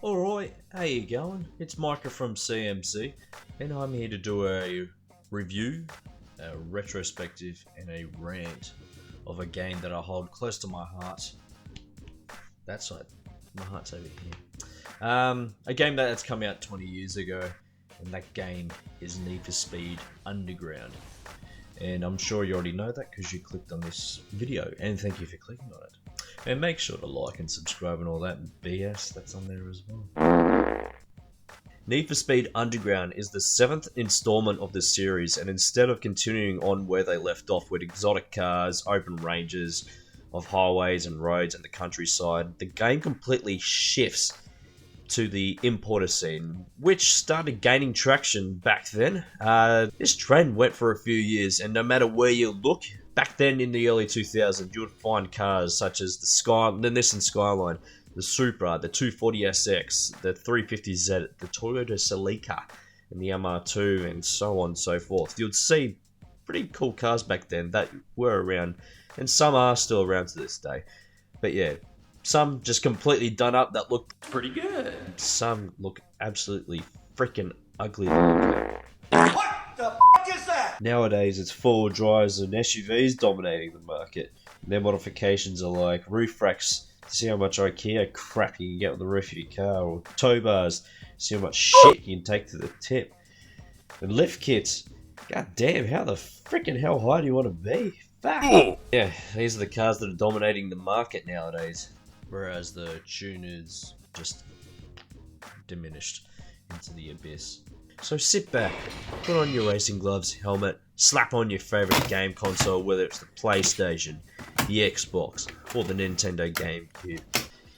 Alright, how you going? It's Micah from CMC, and I'm here to do a review, a retrospective, and a rant of a game that I hold close to my heart. That side, my heart's over here. A game that's come out 20 years ago, and that game is Need for Speed Underground. And I'm sure you already know that because you clicked on this video, and thank you for clicking on it. And make sure to like and subscribe and all that BS that's on there as well. Need for Speed Underground is the 7th installment of the series, and instead of continuing on where they left off with exotic cars, open ranges of highways and roads and the countryside, the game completely shifts to the importer scene, which started gaining traction back then. This trend went for a few years, and no matter where you look, back then in the early 2000s, you would find cars such as the Nissan Skyline, the Supra, the 240SX, the 350Z, the Toyota Celica, and the MR2, and so on and so forth. You'd see pretty cool cars back then that were around, and some are still around to this day. But yeah, some just completely done up that look pretty good. Some look absolutely freaking ugly. What the f*** is that? Nowadays, it's four-wheel drives and SUVs dominating the market. Their modifications are like roof racks, see how much IKEA crap you can get on the roof of your car, or tow bars, see how much shit you can take to the tip. And lift kits, god damn, how the freaking hell high do you want to be? Fuck. Yeah, these are the cars that are dominating the market nowadays. Whereas the tuners just diminished into the abyss. So sit back, put on your racing gloves, helmet, slap on your favourite game console, whether it's the PlayStation, the Xbox, or the Nintendo GameCube.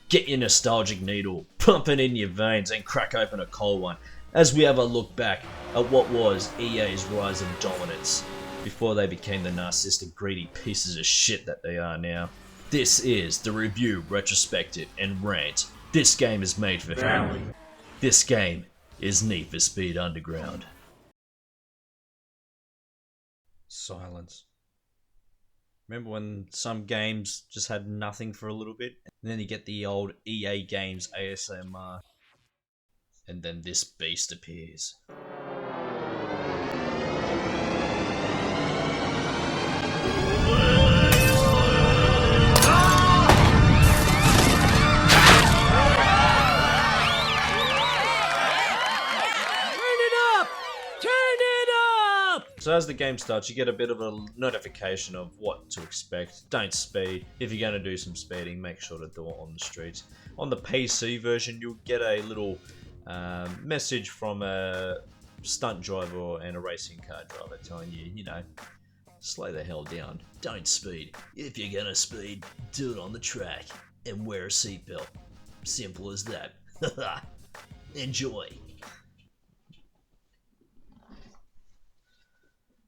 Get your nostalgic needle, pump it in your veins, and crack open a cold one, as we have a look back at what was EA's rise in dominance, before they became the narcissistic, greedy pieces of shit that they are now. This is the review, retrospective, and rant. This game is made for family. This game is Need for Speed Underground. Silence. Remember when some games just had nothing for a little bit? And then you get the old EA Games ASMR. And then this beast appears. So as the game starts, you get a bit of a notification of what to expect. Don't speed. If you're going to do some speeding, make sure to do it on the streets. On the PC version, you'll get a little message from a stunt driver and a racing car driver telling you, you know, slow the hell down. Don't speed. If you're going to speed, do it on the track and wear a seatbelt. Simple as that. Enjoy.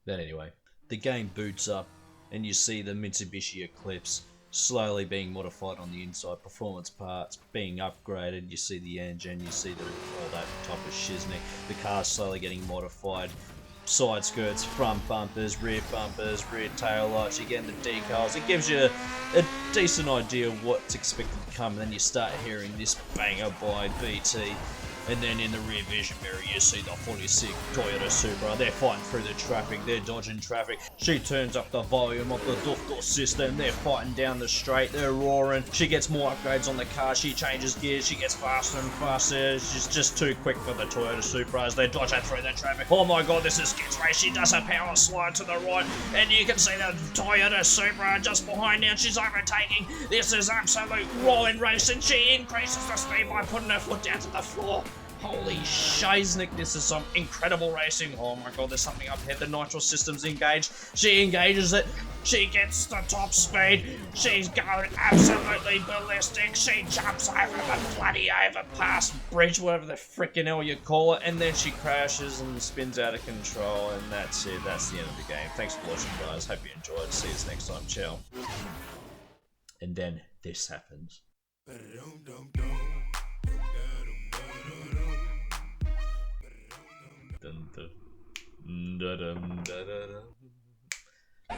But anyway, the game boots up and you see the Mitsubishi Eclipse slowly being modified on the inside, performance parts being upgraded, you see the engine, you see all that type of shiznick, the car's slowly getting modified, side skirts, front bumpers, rear tail lights, you're getting the decals. It gives you a decent idea of what's expected to come, and then you start hearing this banger by BT. And then in the rear vision mirror, you see the 46 Toyota Supra. They're fighting through the traffic, they're dodging traffic. She turns up the volume of the doof system. They're fighting down the straight, they're roaring. She gets more upgrades on the car, she changes gears, she gets faster and faster. She's just too quick for the Toyota Supras. They're dodging through the traffic. Oh my god, this is Skid's race. She does a power slide to the right, and you can see the Toyota Supra just behind now. She's overtaking. This is absolute rolling racing. She increases the speed by putting her foot down to the floor. Holy shiznick, this is some incredible racing. Oh my god, there's something up here. The nitro system's engaged. She engages it. She gets the top speed. She's going absolutely ballistic. She jumps over the bloody overpass bridge, whatever the frickin' hell you call it, and then she crashes and spins out of control, and that's it. That's the end of the game. Thanks for watching, guys. Hope you enjoyed. See you next time. Ciao. And then this happens.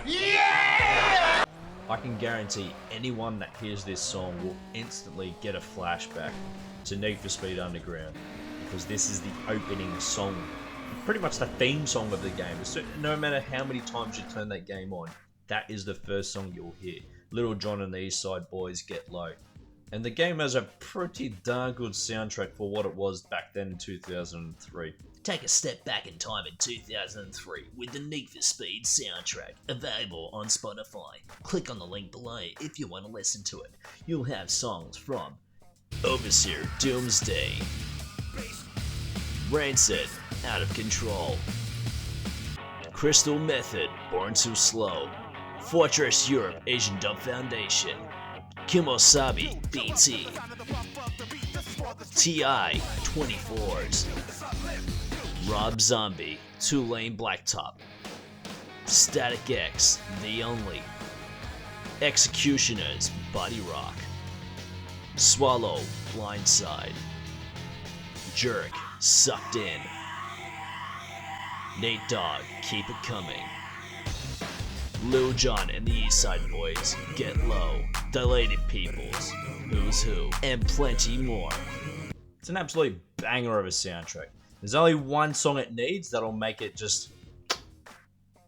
Yeah! I can guarantee anyone that hears this song will instantly get a flashback to Need for Speed Underground, because this is the opening song, pretty much the theme song of the game. So no matter how many times you turn that game on, that is the first song you'll hear. Little John and the East Side Boys, Get Low. And the game has a pretty darn good soundtrack for what it was back then in 2003. Take a step back in time in 2003 with the Need for Speed soundtrack, available on Spotify. Click on the link below if you want to listen to it. You'll have songs from Overseer, Doomsday, Rancid, Out of Control, Crystal Method, Born Too Slow, Fortress Europe, Asian Dub Foundation, Kimosabi, BT, TI, 24s, Rob Zombie, 2-Lane Blacktop, Static X, The Only, Executioners, Body Rock, Swallow, Blindside, Jerk, Sucked In, Nate Dogg, Keep It Coming, Lil Jon and the Eastside Boys, Get Low, Dilated Peoples, Who's Who, and plenty more. It's an absolute banger of a soundtrack. There's only one song it needs that'll make it just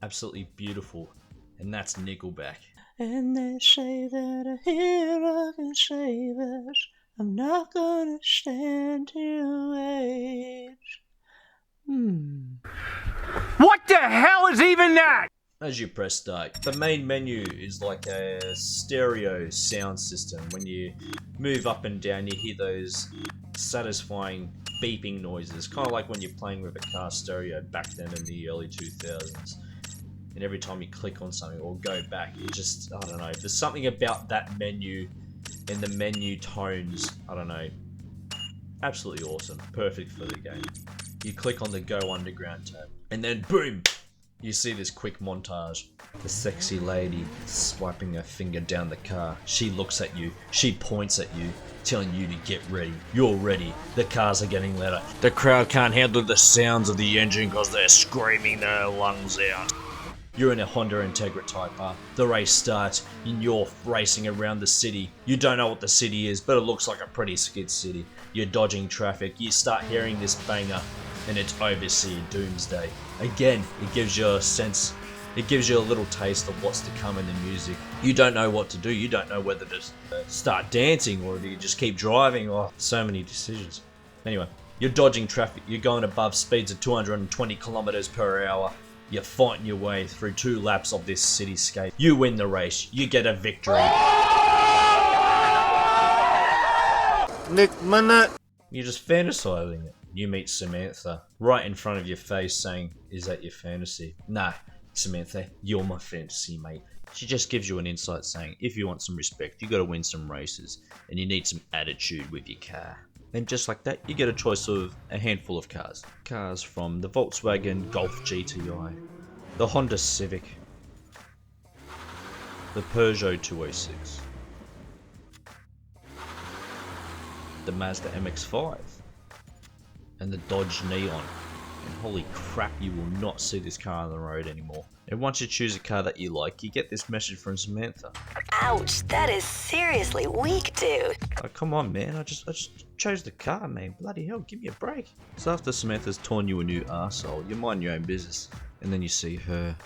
absolutely beautiful, and that's Nickelback. And they say that a hero can save us. I'm not gonna stand to wait. What the hell is even that? As you press start, the main menu is like a stereo sound system. When you move up and down, you hear those satisfying beeping noises, kind of like when you're playing with a car stereo back then in the early 2000s. And every time you click on something or go back, you just, I don't know, there's something about that menu and the menu tones, I don't know, absolutely awesome, perfect for the game. You click on the Go Underground tab, and then boom, you see this quick montage. The sexy lady swiping her finger down the car. She looks at you, she points at you, telling you to get ready. You're ready. The cars are getting louder. The crowd can't handle the sounds of the engine because they're screaming their lungs out. You're in a Honda Integra Type R. The race starts and you're racing around the city. You don't know what the city is, but it looks like a pretty skid city. You're dodging traffic. You start hearing this banger, and it's Overseer Doomsday. Again, it gives you a sense, it gives you a little taste of what's to come in the music. You don't know what to do. You don't know whether to start dancing or do you just keep driving. Oh, so many decisions. Anyway, you're dodging traffic. You're going above speeds of 220 kilometers per hour. You're fighting your way through 2 laps of this cityscape. You win the race. You get a victory. Nick Minute. You're just fantasizing it. You meet Samantha right in front of your face saying, "Is that your fantasy?" Nah, Samantha, you're my fantasy, mate. She just gives you an insight saying, if you want some respect, you gotta win some races, and you need some attitude with your car. And just like that, you get a choice of a handful of cars. Cars from the Volkswagen Golf GTI, the Honda Civic, the Peugeot 206, the Mazda MX-5, and the Dodge Neon. And holy crap, you will not see this car on the road anymore. And once you choose a car that you like, you get this message from Samantha. Ouch, that is seriously weak, dude. Oh, come on, man. I just chose the car, man. Bloody hell, give me a break. So after Samantha's torn you a new arsehole, you mind your own business. And then you see her.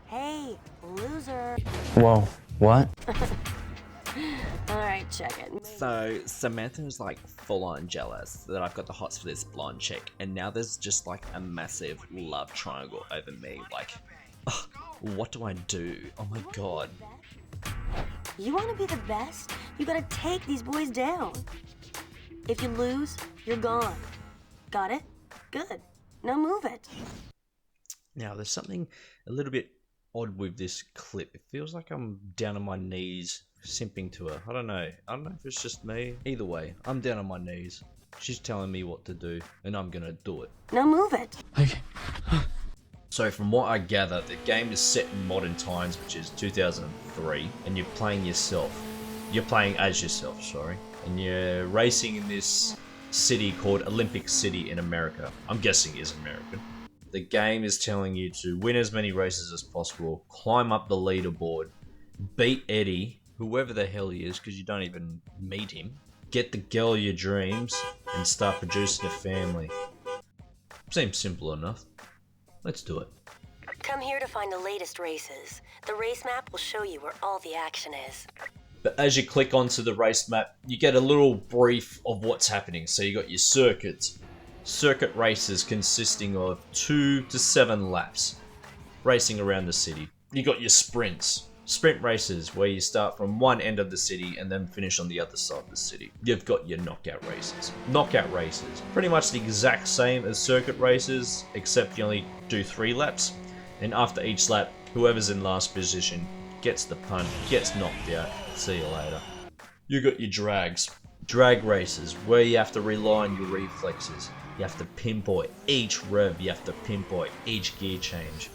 Hey, loser. Whoa, what? Alright, check it. So Samantha's like full on jealous that I've got the hots for this blonde chick, and now there's just like a massive love triangle over me. Like, ugh, what do I do? Oh my god. You want to be the best? You gotta take these boys down. If you lose, you're gone. Got it? Good. Now move it. Now, there's something a little bit odd with this clip. It feels like I'm down on my knees simping to her. I don't know if it's just me. Either way, I'm down on my knees. She's telling me what to do, and I'm gonna do it. Now move it. Okay. So from what I gather, the game is set in modern times, which is 2003, and you're playing yourself. You're playing as yourself, sorry. And you're racing in this city called Olympic City in America. I'm guessing it is American. The game is telling you to win as many races as possible, climb up the leaderboard, beat Eddie, whoever the hell he is, because you don't even meet him, get the girl of your dreams, and start producing a family. Seems simple enough. Let's do it. Come here to find the latest races. The race map will show you where all the action is. But as you click onto the race map, you get a little brief of what's happening. So you got your circuits. Circuit races consisting of 2 to 7 laps, racing around the city. You got your sprints. Sprint races where you start from one end of the city and then finish on the other side of the city. You've got your knockout races. Knockout races, pretty much the exact same as circuit races, except you only do 3 laps. And after each lap, whoever's in last position gets the punt, gets knocked out. See you later. You got your drags. Drag races where you have to rely on your reflexes. You have to pinpoint each rev, you have to pinpoint each gear change.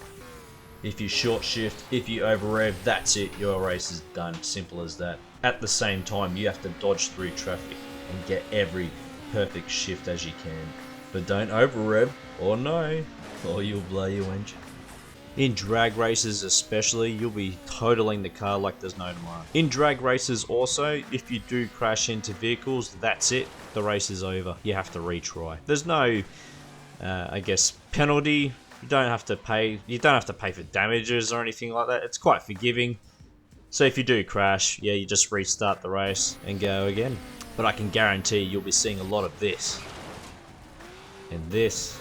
If you short shift, if you over rev, that's it, your race is done. Simple as that. At the same time, you have to dodge through traffic and get every perfect shift as you can. But don't over rev, or no, or you'll blow your engine. In drag races especially, you'll be totaling the car like there's no tomorrow. In drag races also, if you do crash into vehicles, that's it. The race is over. You have to retry. There's no, I guess, penalty. You don't have to pay for damages or anything like that. It's quite forgiving. So if you do crash, yeah, you just restart the race and go again. But I can guarantee you'll be seeing a lot of this. And this.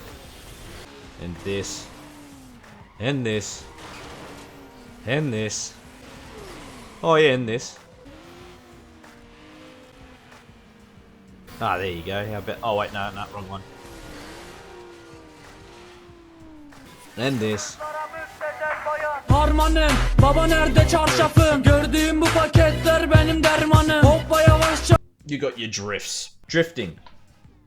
And this. And this. And this. Oh yeah, and this. Ah, there you go. How about... Oh wait, no, wrong one. And this. Harmanım, baba nerede çarşafım? Gördüğüm bu paketler benim dermanım. Hoppa yavaşça. You got your drifts. Drifting,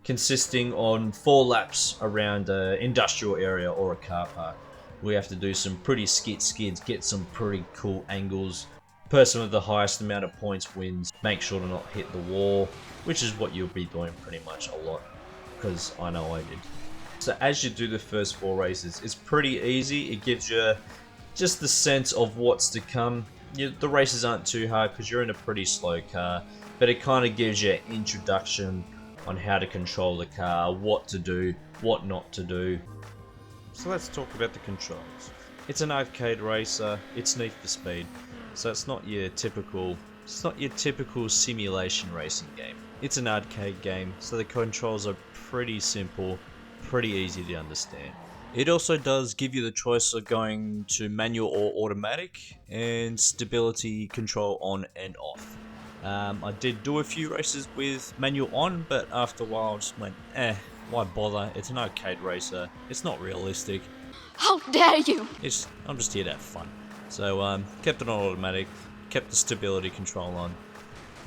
consisting on 4 laps around an industrial area or a car park. We have to do some pretty skids, get some pretty cool angles. Person with the highest amount of points wins. Make sure to not hit the wall, which is what you'll be doing pretty much a lot, because I know I did. So as you do the first 4 races, it's pretty easy. It gives you just the sense of what's to come. The races aren't too hard because you're in a pretty slow car, but it kind of gives you an introduction on how to control the car, what to do, what not to do. So let's talk about the controls. It's an arcade racer, it's Need for Speed, so it's not your typical simulation racing game. It's an arcade game, so the controls are pretty simple, pretty easy to understand. It also does give you the choice of going to manual or automatic, and stability control on and off. I did do a few races with manual on, but after a while I just went, why bother? It's an arcade racer, it's not realistic. How dare you! I'm just here to have fun. So kept it on automatic, kept the stability control on,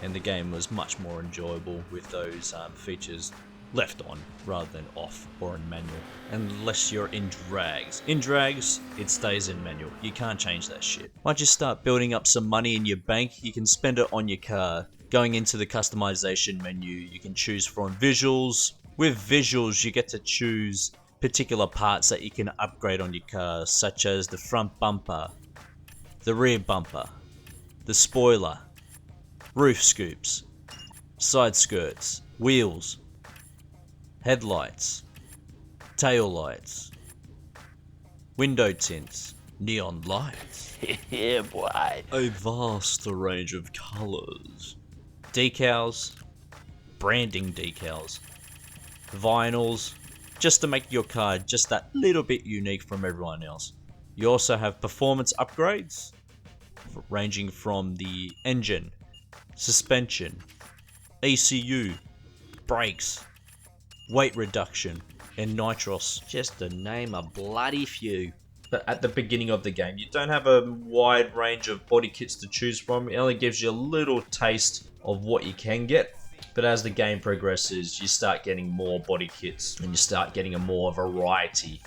and the game was much more enjoyable with those features left on rather than off or in manual, unless you're in drags. In drags, it stays in manual. You can't change that shit. Once you start building up some money in your bank, you can spend it on your car. Going into the customization menu, you can choose from visuals. With visuals, you get to choose particular parts that you can upgrade on your car, such as the front bumper, the rear bumper, the spoiler, roof scoops, side skirts, wheels, headlights, tail lights, window tints, neon lights. Yeah, boy. A vast range of colours. Decals, branding decals, vinyls, just to make your car just that little bit unique from everyone else. You also have performance upgrades, ranging from the engine, suspension, ECU, brakes, weight reduction, and nitros, just to name a bloody few. But at the beginning of the game, you don't have a wide range of body kits to choose from. It only gives you a little taste of what you can get. But as the game progresses, you start getting more body kits and you start getting a more variety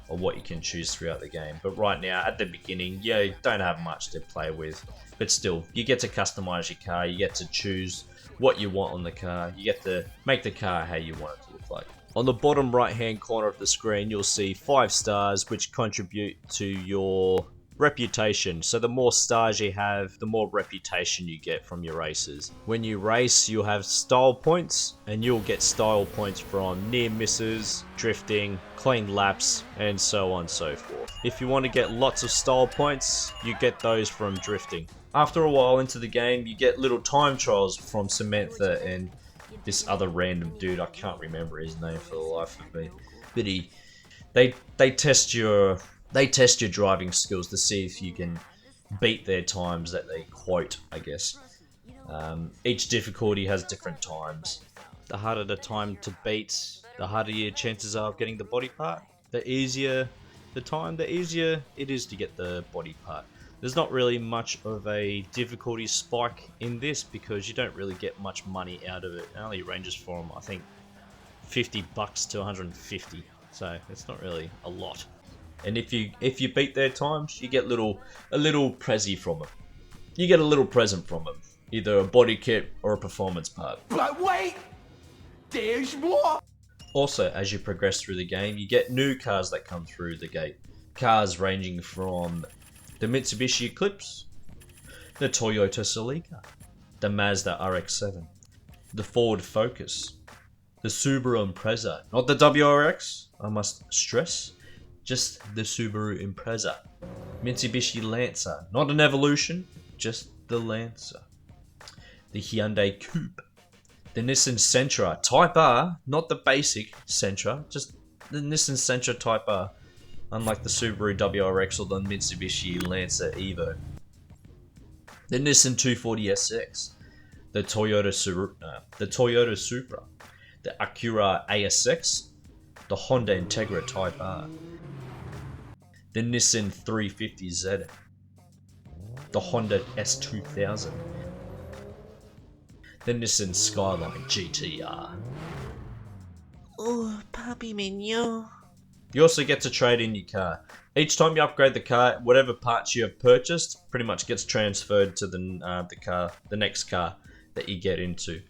of what you can choose throughout the game. But right now, at the beginning, yeah, you don't have much to play with. But still, you get to customize your car, you get to choose what you want on the car, you get to make the car how you want it to look like. On the bottom right hand corner of the screen, you'll see 5 stars which contribute to your reputation. So the more stars you have, the more reputation you get from your races. When you race, you'll have style points, and you'll get style points from near misses, drifting, clean laps, and so on and so forth. If you want to get lots of style points, you get those from drifting. After a while into the game, you get little time trials from Samantha and this other random dude. I can't remember his name for the life of me, but they test your driving skills to see if you can beat their times that they quote, I guess. Each difficulty has different times. The harder the time to beat, the harder your chances are of getting the body part. The easier the time, the easier it is to get the body part. There's not really much of a difficulty spike in this because you don't really get much money out of it. It only ranges from, I think, $50 to 150, so it's not really a lot. And if you beat their times, you get a little prezzy from them. You get a little present from them, either a body kit or a performance part. But wait! There's more! Also, as you progress through the game, you get new cars that come through the gate. Cars ranging from the Mitsubishi Eclipse, the Toyota Celica, the Mazda RX-7, the Ford Focus, the Subaru Impreza, not the WRX, I must stress, just the Subaru Impreza, Mitsubishi Lancer, not an Evolution, just the Lancer, the Hyundai Coupe, the Nissan Sentra Type R, not the basic Sentra, just the Nissan Sentra Type R, unlike the Subaru WRX or the Mitsubishi Lancer Evo. The Nissan 240SX, the Toyota Supra, the Acura ASX, the Honda Integra Type R, the Nissan 350Z, the Honda S2000, the Nissan Skyline GTR. Oh, puppy mignon. You also get to trade in your car. Each time you upgrade the car, whatever parts you have purchased pretty much gets transferred to the next car that you get into.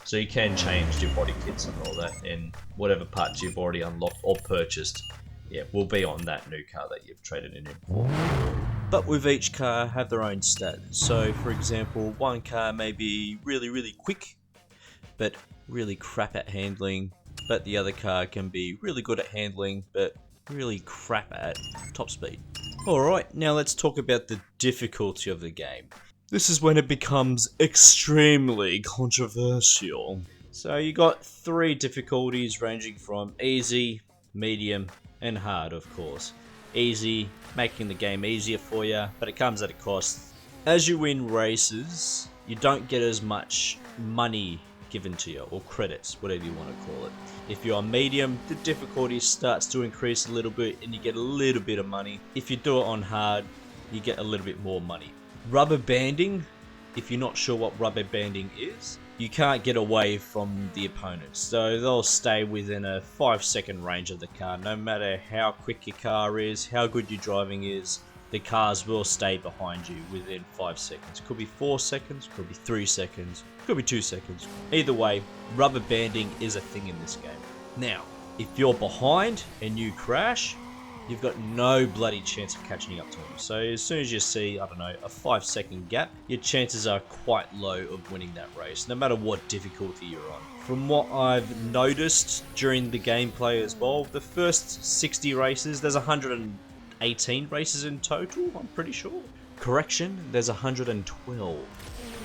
So you can change your body kits and all that, and whatever parts you've already unlocked or purchased, yeah, will be on that new car that you've traded in for. But with each car have their own stats. So for example, one car may be really quick, but really crap at handling. But the other car can be really good at handling, but really crap at top speed. Alright, now let's talk about the difficulty of the game. This is when it becomes extremely controversial. So you got 3 difficulties ranging from easy, medium, and hard, of course. Easy, making the game easier for you, but it comes at a cost. As you win races, you don't get as much money given to you, or credits, whatever you want to call it. If you're on medium, the difficulty starts to increase a little bit and you get a little bit of money. If you do it on hard, you get a little bit more money. Rubber banding, if you're not sure what rubber banding is, you can't get away from the opponents. So they'll stay within a 5-second range of the car. No matter how quick your car is, how good your driving is, the cars will stay behind you within 5 seconds. Could be 4 seconds, could be 3 seconds, could be 2 seconds. Either way, rubber banding is a thing in this game. Now, if you're behind and you crash, you've got no bloody chance of catching up to them. So as soon as you see, I don't know, a 5-second gap, your chances are quite low of winning that race, no matter what difficulty you're on. From what I've noticed during the gameplay as well, the first 60 races, there's 118 races in total, I'm pretty sure. Correction, there's 112.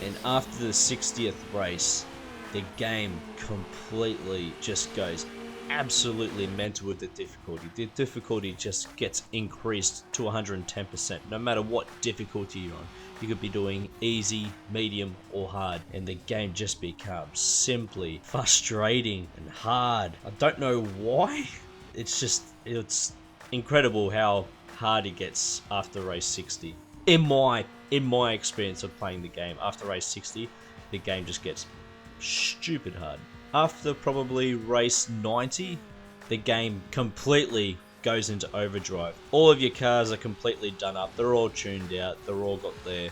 And after the 60th race, the game completely just goes absolutely mental with the difficulty. The difficulty just gets increased to 110%, no matter what difficulty you're on. You could be doing easy, medium, or hard, and the game just becomes simply frustrating and hard. I don't know why. It's incredible how hard it gets after race 60. In my experience of playing the game, after race 60, the game just gets stupid hard. After probably race 90, the game completely goes into overdrive. All of your cars are completely done up, they're all tuned out, they're all got their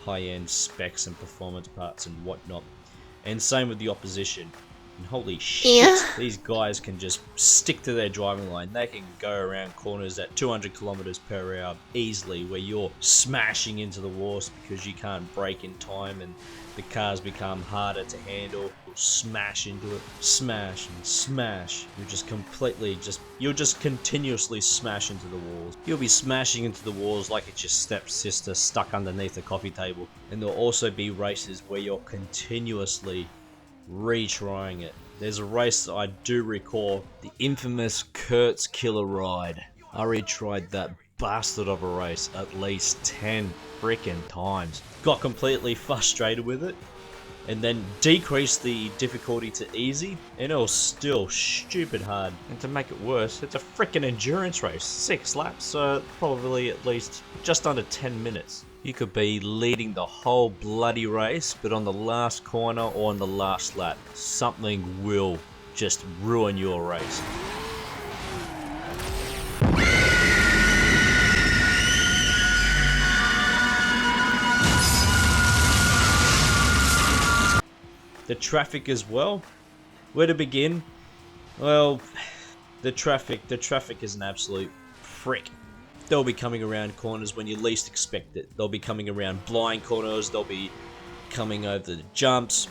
high-end specs and performance parts and whatnot. And same with the opposition. And holy shit, these guys can just stick to their driving line. They can go around corners at 200 kilometers per hour easily, where you're smashing into the walls because you can't brake in time and the cars become harder to handle. You'll smash into it, smash and smash. You'll just continuously smash into the walls. You'll be smashing into the walls like it's your stepsister stuck underneath the coffee table. And there'll also be races where you're continuously retrying it. There's a race that I do recall, the infamous Kurt's Killer Ride. I retried that bastard of a race at least 10 freaking times. Got completely frustrated with it, and then decreased the difficulty to easy, and it was still stupid hard. And to make it worse, it's a freaking endurance race, 6 laps, so probably at least just under 10 minutes. You could be leading the whole bloody race, but on the last corner or on the last lap, something will just ruin your race. The traffic as well. Where to begin? Well, the traffic is an absolute prick. They'll be coming around corners when you least expect it. They'll be coming around blind corners. They'll be coming over the jumps.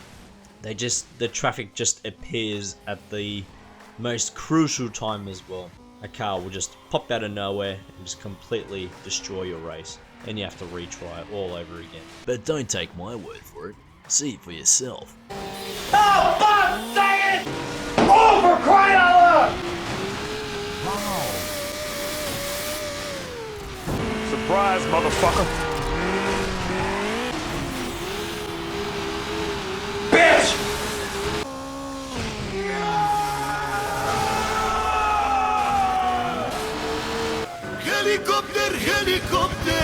The traffic just appears at the most crucial time as well. A car will just pop out of nowhere and just completely destroy your race, and you have to retry it all over again. But don't take my word for it. See it for yourself. Oh, fuck! Dang it! Oh, for crying out loud! Surprise, motherfucker! Bitch! Helicopter, helicopter!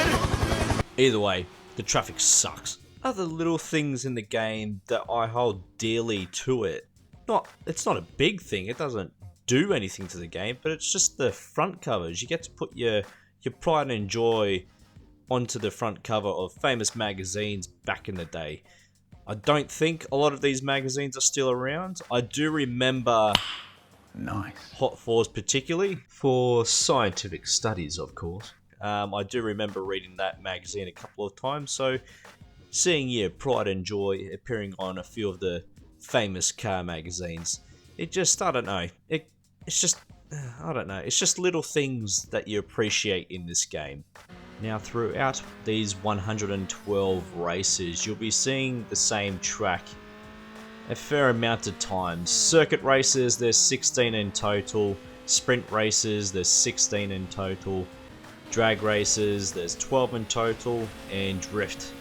Either way, the traffic sucks. Other little things in the game that I hold dearly to it. It's not a big thing, it doesn't do anything to the game, but it's just the front covers. You get to put your pride and joy onto the front cover of famous magazines back in the day. I don't think a lot of these magazines are still around. I do remember Hot Fours, particularly for scientific studies, of course. I do remember reading that magazine a couple of times, so seeing Pride and Joy appearing on a few of the famous car magazines, it just, I don't know, it's just little things that you appreciate in this game. Now, throughout these 112 races, you'll be seeing the same track a fair amount of times. Circuit races, there's 16 in total. Sprint races, there's 16 in total. Drag races, there's 12 in total. And drift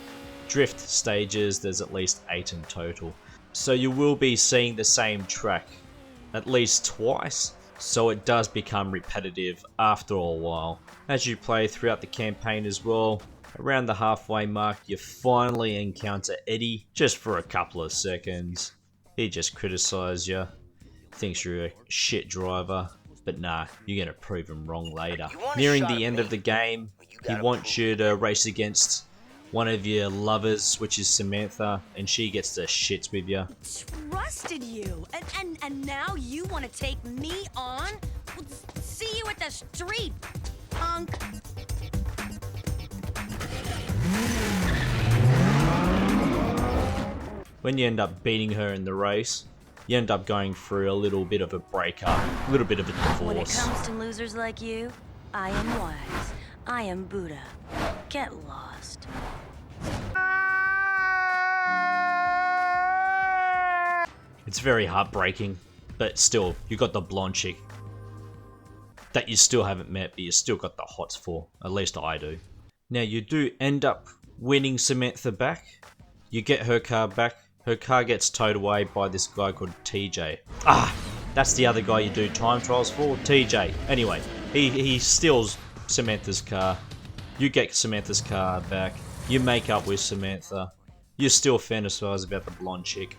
stages, there's at least 8 in total. So you will be seeing the same track at least twice, so it does become repetitive after a while. As you play throughout the campaign as well, around the halfway mark you finally encounter Eddie, just for a couple of seconds. He just criticizes you, thinks you're a shit driver, but nah, you're gonna prove him wrong later. Nearing the end of the game, he wants you to race against one of your lovers, which is Samantha, and she gets the shits with you. Trusted you, and now you want to take me on? Well, see you at the street, punk. When you end up beating her in the race, you end up going through a little bit of a breakup, a little bit of a divorce. When it comes to losers like you, I am wise. I am Buddha. Get lost. It's very heartbreaking, but still, you got the blonde chick that you still haven't met, but you still got the hots for. At least I do. Now, you do end up winning Samantha back. You get her car back. Her car gets towed away by this guy called TJ. That's the other guy you do time trials for, TJ. Anyway, he steals Samantha's car. You get Samantha's car back. You make up with Samantha. You still fantasize about the blonde chick.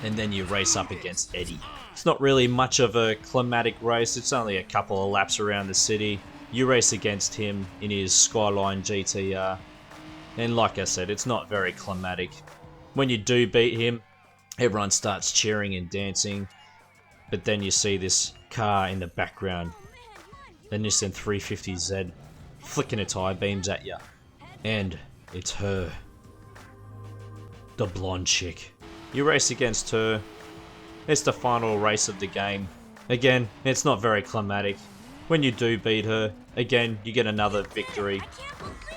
And then you race up against Eddie. It's not really much of a climatic race. It's only a couple of laps around the city. You race against him in his Skyline GTR. And like I said, it's not very climatic. When you do beat him, everyone starts cheering and dancing, but then you see this car in the background, the Nissan 350Z, flicking its high beams at you, and it's her, the blonde chick. You race against her. It's the final race of the game. Again, it's not very climatic. When you do beat her, again, you get another victory.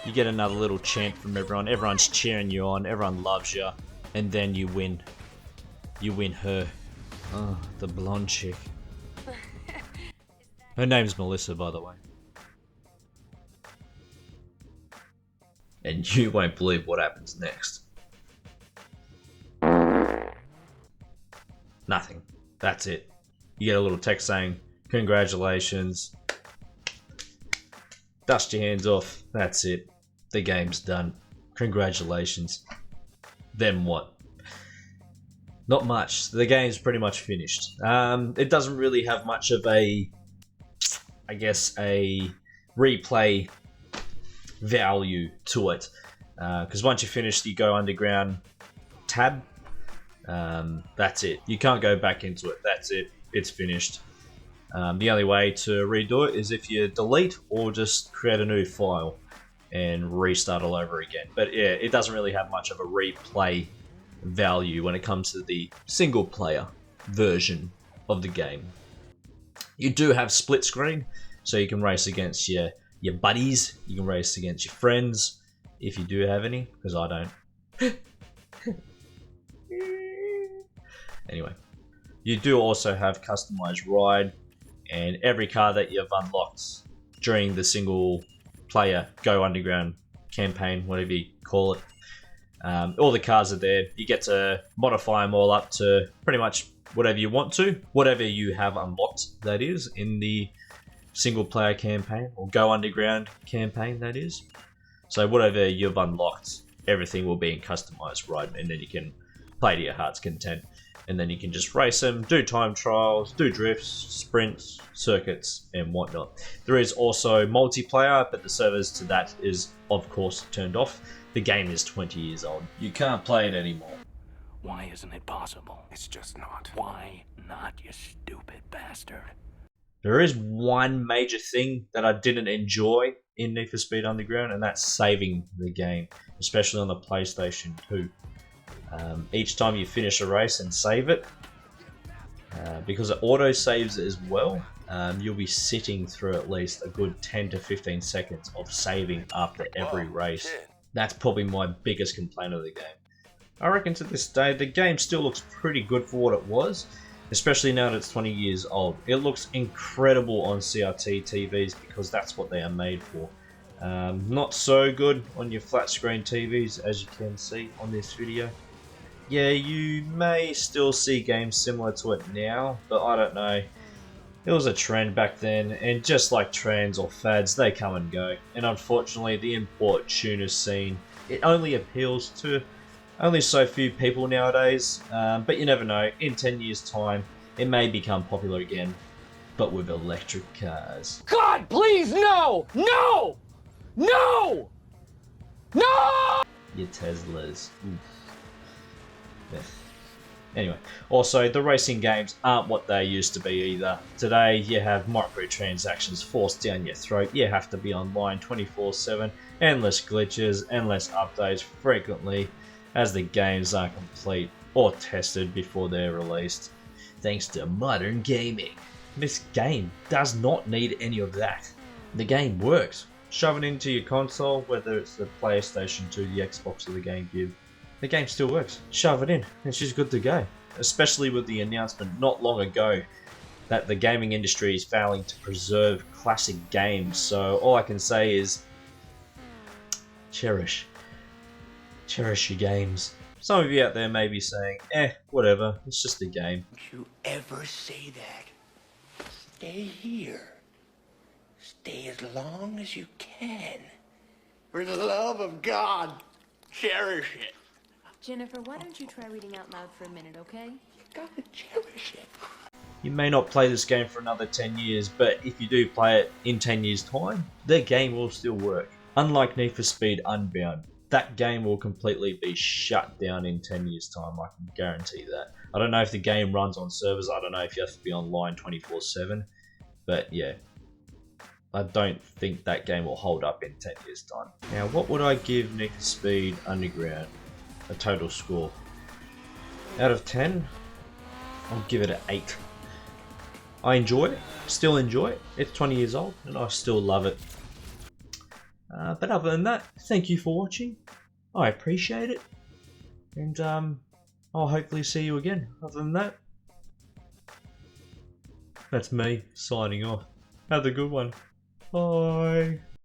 You get another little chant from everyone. Everyone's cheering you on. Everyone loves you. And then you win. You win her. Oh, the blonde chick. Her name's Melissa, by the way. And you won't believe what happens next. Nothing. That's it. You get a little text saying, congratulations. Dust your hands off. That's it. The game's done. Congratulations. Then what? Not much. The game's pretty much finished. It doesn't really have much of a, I guess, a replay value to it. Because once you finish, you go underground tab. That's it. You can't go back into it. That's it. It's finished. The only way to redo it is if you delete or just create a new file and restart all over again. But yeah, it doesn't really have much of a replay value when it comes to the single player version of the game. You do have split screen, so you can race against your buddies, you can race against your friends, if you do have any, because I don't. Anyway, you do also have customized ride, and every car that you've unlocked during the single player Go Underground campaign, whatever you call it, all the cars are there. You get to modify them all up to pretty much whatever you want to, whatever you have unlocked, that is, in the single player campaign, or Go Underground campaign, that is. So whatever you've unlocked, everything will be in customized ride, and then you can play to your heart's content. And then you can just race them, do time trials, do drifts, sprints, circuits, and whatnot. There is also multiplayer, but the servers to that is, of course, turned off. The game is 20 years old. You can't play it anymore. Why isn't it possible? It's just not. Why not, you stupid bastard? There is one major thing that I didn't enjoy in Need for Speed Underground, and that's saving the game, especially on the PlayStation 2. Each time you finish a race and save it, because it auto saves as well, you'll be sitting through at least a good 10 to 15 seconds of saving after every race. That's probably my biggest complaint of the game. I reckon to this day the game still looks pretty good for what it was, especially now that it's 20 years old. It looks incredible on CRT TVs because that's what they are made for. Not so good on your flat screen TVs, as you can see on this video. Yeah, you may still see games similar to it now, but I don't know. It was a trend back then, and just like trends or fads, they come and go. And unfortunately, the import tuner scene, it only appeals to only so few people nowadays. But you never know, in 10 years' time, it may become popular again, but with electric cars. God, please, no! No! No! No! Your Teslas. Oof. Yeah. Anyway, also the racing games aren't what they used to be either. Today you have microtransactions forced down your throat, you have to be online 24/7, endless glitches, endless updates frequently as the games are complete or tested before they're released. Thanks to modern gaming. This game does not need any of that. The game works. Shove it into your console, whether it's the PlayStation 2, the Xbox or the GameCube. The game still works. Shove it in. It's just good to go. Especially with the announcement not long ago that the gaming industry is failing to preserve classic games. So all I can say is cherish. Cherish your games. Some of you out there may be saying, whatever, it's just a game. Don't you ever say that. Stay here. Stay as long as you can. For the love of God, cherish it. Jennifer, why don't you try reading out loud for a minute, okay? Gotta cherish it. You may not play this game for another 10 years, but if you do play it in 10 years' time, the game will still work. Unlike Need for Speed Unbound, that game will completely be shut down in 10 years time. I can guarantee that. I don't know if the game runs on servers. I don't know if you have to be online 24/7, but yeah, I don't think that game will hold up in 10 years time. Now, what would I give Need for Speed Underground a total score? Out of 10, I'll give it an 8. I enjoy it, still enjoy it. It's 20 years old and I still love it. But other than that, thank you for watching. I appreciate it. And I'll hopefully see you again. Other than that, that's me signing off. Have a good one. Bye.